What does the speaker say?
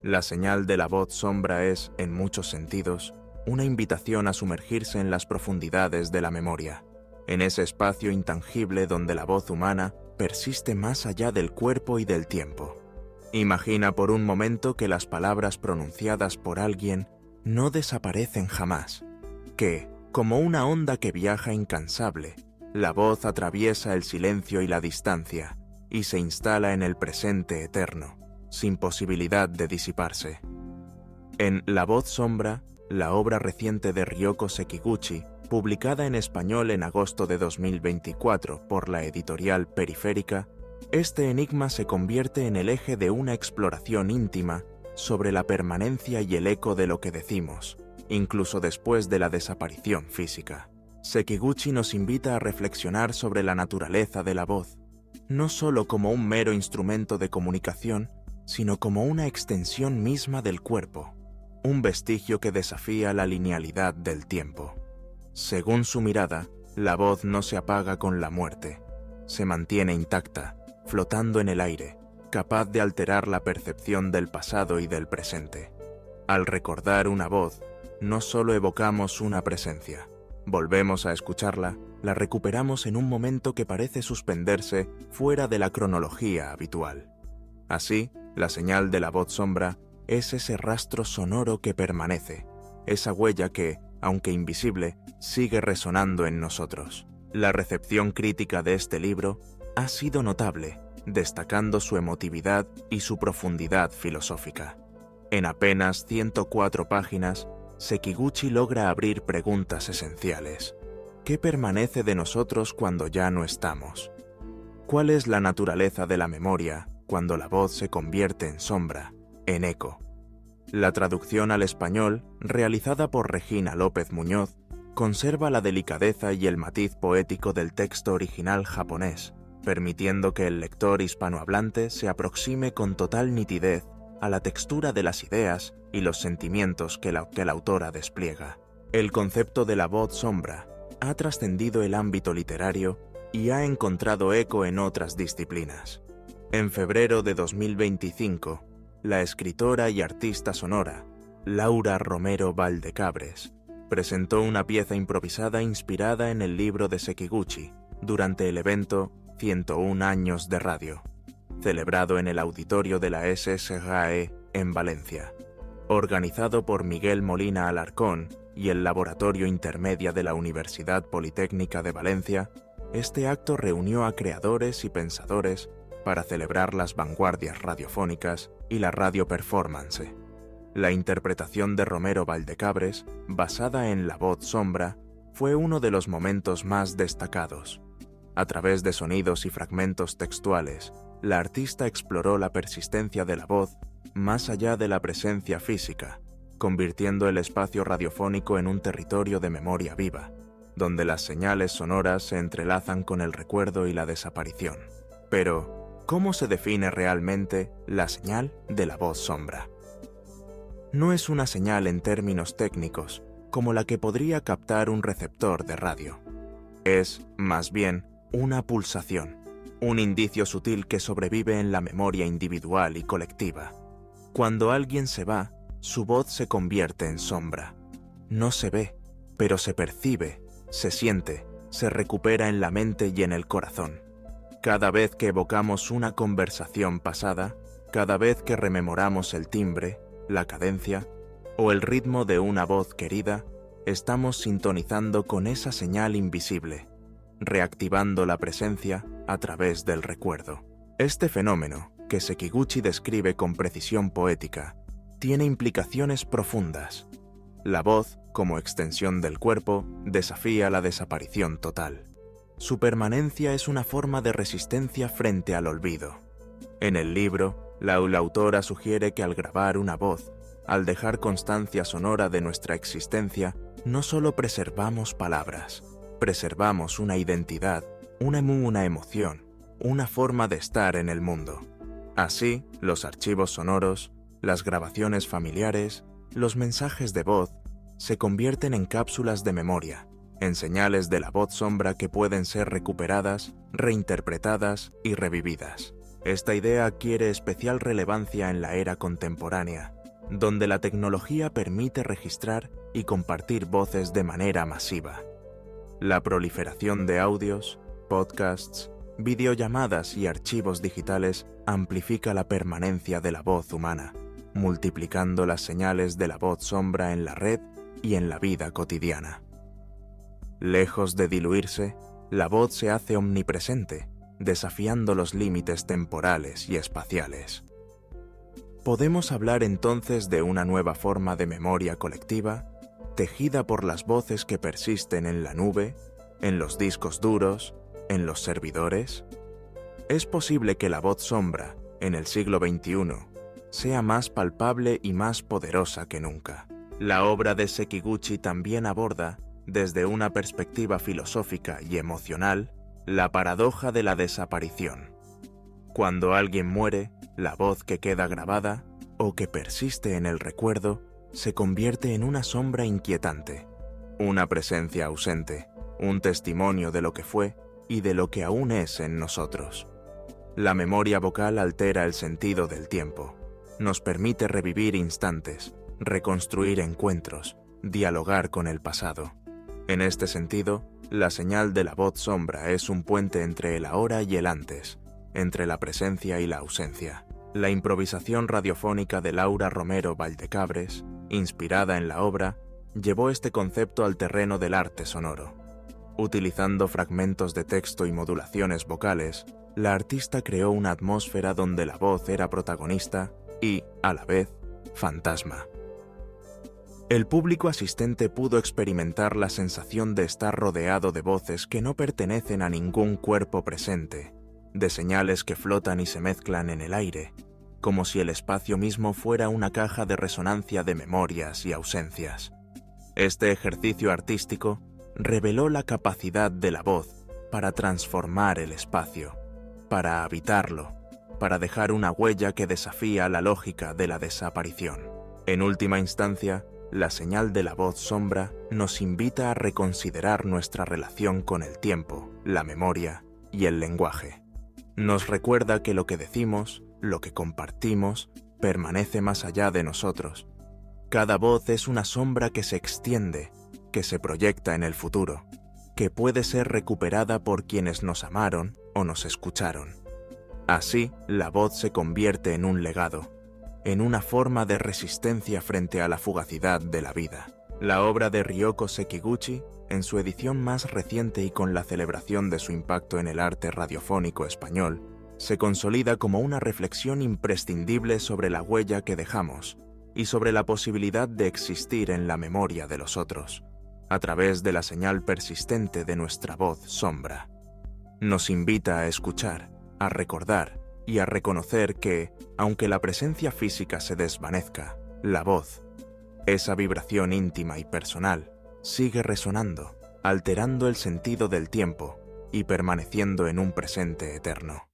La señal de la voz sombra es, en muchos sentidos, una invitación a sumergirse en las profundidades de la memoria, en ese espacio intangible donde la voz humana persiste más allá del cuerpo y del tiempo. Imagina por un momento que las palabras pronunciadas por alguien no desaparecen jamás, que, como una onda que viaja incansable, la voz atraviesa el silencio y la distancia y se instala en el presente eterno, sin posibilidad de disiparse. En La voz sombra, la obra reciente de Ryoko Sekiguchi, publicada en español en agosto de 2024 por la editorial Periférica, este enigma se convierte en el eje de una exploración íntima sobre la permanencia y el eco de lo que decimos, incluso después de la desaparición física. Sekiguchi nos invita a reflexionar sobre la naturaleza de la voz, no solo como un mero instrumento de comunicación, sino como una extensión misma del cuerpo, un vestigio que desafía la linealidad del tiempo. Según su mirada, la voz no se apaga con la muerte, se mantiene intacta, flotando en el aire, capaz de alterar la percepción del pasado y del presente. Al recordar una voz, no solo evocamos una presencia, volvemos a escucharla, la recuperamos en un momento que parece suspenderse fuera de la cronología habitual. Así, la señal de la voz sombra es ese rastro sonoro que permanece, esa huella que, aunque invisible, sigue resonando en nosotros. La recepción crítica de este libro ha sido notable, destacando su emotividad y su profundidad filosófica. En apenas 104 páginas, Sekiguchi logra abrir preguntas esenciales. ¿Qué permanece de nosotros cuando ya no estamos? ¿Cuál es la naturaleza de la memoria cuando la voz se convierte en sombra, en eco? La traducción al español, realizada por Regina López Muñoz, conserva la delicadeza y el matiz poético del texto original japonés, permitiendo que el lector hispanohablante se aproxime con total nitidez a la textura de las ideas y los sentimientos que la autora despliega. El concepto de la voz sombra ha trascendido el ámbito literario y ha encontrado eco en otras disciplinas. En febrero de 2025, la escritora y artista sonora Laura Romero Valdecabres presentó una pieza improvisada inspirada en el libro de Sekiguchi durante el evento 101 años de radio, celebrado en el auditorio de la SSGAE en Valencia, organizado por Miguel Molina Alarcón y el Laboratorio Intermedia de la Universidad Politécnica de Valencia. Este acto reunió a creadores y pensadores para celebrar las vanguardias radiofónicas y la radio performance. La interpretación de Romero Valdecabres, basada en La voz sombra, fue uno de los momentos más destacados. A través de sonidos y fragmentos textuales, la artista exploró la persistencia de la voz más allá de la presencia física, convirtiendo el espacio radiofónico en un territorio de memoria viva, donde las señales sonoras se entrelazan con el recuerdo y la desaparición. Pero, ¿cómo se define realmente la señal de la voz sombra? No es una señal en términos técnicos, como la que podría captar un receptor de radio. Es, más bien, una pulsación, un indicio sutil que sobrevive en la memoria individual y colectiva. Cuando alguien se va, su voz se convierte en sombra. No se ve, pero se percibe, se siente, se recupera en la mente y en el corazón. Cada vez que evocamos una conversación pasada, cada vez que rememoramos el timbre, la cadencia o el ritmo de una voz querida, estamos sintonizando con esa señal invisible, reactivando la presencia a través del recuerdo. Este fenómeno, que Sekiguchi describe con precisión poética, tiene implicaciones profundas. La voz, como extensión del cuerpo, desafía la desaparición total. Su permanencia es una forma de resistencia frente al olvido. En el libro, la autora sugiere que al grabar una voz, al dejar constancia sonora de nuestra existencia, no solo preservamos palabras, preservamos una identidad, una emoción, una forma de estar en el mundo. Así, los archivos sonoros, las grabaciones familiares, los mensajes de voz, se convierten en cápsulas de memoria, en señales de la voz sombra que pueden ser recuperadas, reinterpretadas y revividas. Esta idea adquiere especial relevancia en la era contemporánea, donde la tecnología permite registrar y compartir voces de manera masiva. La proliferación de audios, podcasts, videollamadas y archivos digitales amplifica la permanencia de la voz humana, multiplicando las señales de la voz sombra en la red y en la vida cotidiana. Lejos de diluirse, la voz se hace omnipresente, desafiando los límites temporales y espaciales. Podemos hablar entonces de una nueva forma de memoria colectiva, tejida por las voces que persisten en la nube, en los discos duros, en los servidores. Es posible que la voz sombra, en el siglo XXI, sea más palpable y más poderosa que nunca. La obra de Sekiguchi también aborda, desde una perspectiva filosófica y emocional, la paradoja de la desaparición. Cuando alguien muere, la voz que queda grabada, o que persiste en el recuerdo, se convierte en una sombra inquietante, una presencia ausente, un testimonio de lo que fue y de lo que aún es en nosotros. La memoria vocal altera el sentido del tiempo, nos permite revivir instantes, reconstruir encuentros, dialogar con el pasado. En este sentido, la señal de la voz sombra es un puente entre el ahora y el antes, entre la presencia y la ausencia. La improvisación radiofónica de Laura Romero Valdecabres, inspirada en la obra, llevó este concepto al terreno del arte sonoro. Utilizando fragmentos de texto y modulaciones vocales, la artista creó una atmósfera donde la voz era protagonista y, a la vez, fantasma. El público asistente pudo experimentar la sensación de estar rodeado de voces que no pertenecen a ningún cuerpo presente, de señales que flotan y se mezclan en el aire, como si el espacio mismo fuera una caja de resonancia de memorias y ausencias. Este ejercicio artístico reveló la capacidad de la voz para transformar el espacio, para habitarlo, para dejar una huella que desafía la lógica de la desaparición. En última instancia, la señal de la voz sombra nos invita a reconsiderar nuestra relación con el tiempo, la memoria y el lenguaje. Nos recuerda que lo que decimos, lo que compartimos, permanece más allá de nosotros. Cada voz es una sombra que se extiende, que se proyecta en el futuro, que puede ser recuperada por quienes nos amaron o nos escucharon. Así, la voz se convierte en un legado, en una forma de resistencia frente a la fugacidad de la vida. La obra de Ryoko Sekiguchi, en su edición más reciente y con la celebración de su impacto en el arte radiofónico español, se consolida como una reflexión imprescindible sobre la huella que dejamos y sobre la posibilidad de existir en la memoria de los otros, a través de la señal persistente de nuestra voz sombra. Nos invita a escuchar, a recordar y a reconocer que, aunque la presencia física se desvanezca, la voz, esa vibración íntima y personal, sigue resonando, alterando el sentido del tiempo y permaneciendo en un presente eterno.